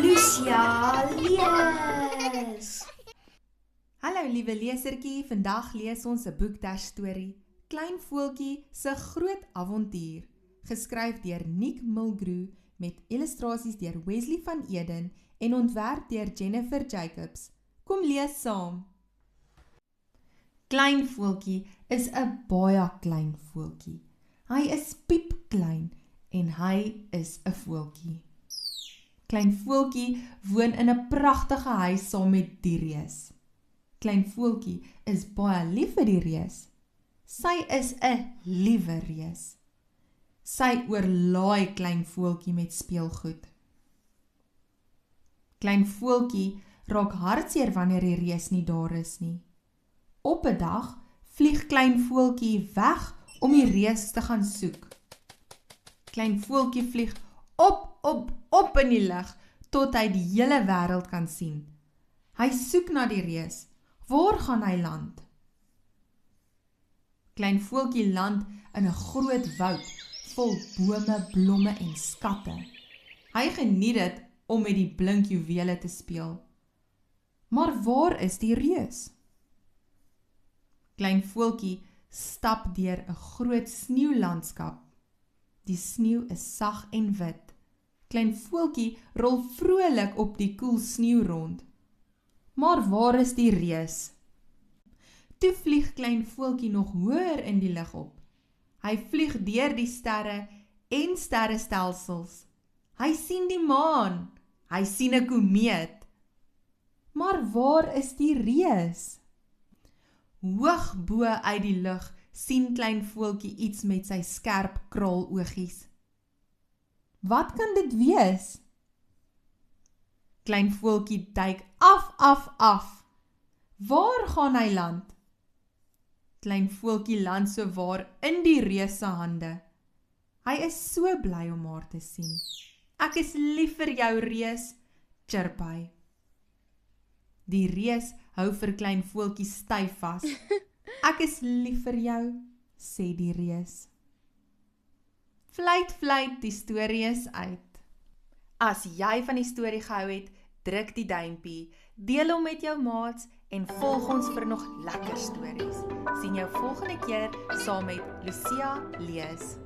Lucia lees. Hallo liewe lesertjie, vandag lees ons 'n boekdash storie, Klein Voeltjie se groot avontuur, geskryf deur Nick Mulgrew met illustrasies deur Wesley van Eden en ontwerp deur Jennifer Jacobs. Kom lees saam. Klein Voeltjie is 'n baie klein voeltjie. Hy is piepklein en hy is 'n voeltjie. Klein Voeltjie woon in 'n pragtige huis saam met die reus. Klein Voeltjie is baie lief vir die reus. Sy is 'n liewe reus. Sy oorlaai Klein Voeltjie met speelgoed. Klein Voeltjie raak hartseer wanneer die reus nie daar is nie. Op 'n dag vlieg Klein Voeltjie weg om die reus te gaan soek. Klein Voeltjie vlieg op in die lug, tot hy die hele wêreld kan sien. Hy soek na die reus. Waar gaan hy land? Klein Voeltjie land in 'n groot woud, vol bome, blomme en skatte. Hy geniet dit om met die blink juwele te speel. Maar waar is die reus? Klein Voeltjie stap deur 'n groot sneeulandskap. Die sneeu is sag en wit. Klein Voeltjie rol vrolik op die koel sneeu rond. Maar waar is die reus? Toe vlieg Klein Voeltjie nog hoër in die lug op. Hy vlieg deur die sterre en sterrestelsels. Hy sien die maan. Hy sien 'n komeet. Maar waar is die reus? Hoog bo uit die lug sien Klein Voeltjie iets met sy skerp kraaloogies. Wat kan dit wees? Klein Voeltjie duik af. Waar gaan hy land? Klein Voeltjie land sowaar in die reus se hande. Hy is so bly om haar te sien. Ek is lief vir jou, reus, chirp hy. Die reus hou vir Klein Voeltjie styf vas. Ek is lief vir jou, sê die reus. Fluit, die storie is uit. As jy van die storie gehou het, druk die duimpie, deel hom met jou maats en volg ons vir nog lekker stories. Sien jou volgende keer saam met Lucia lees.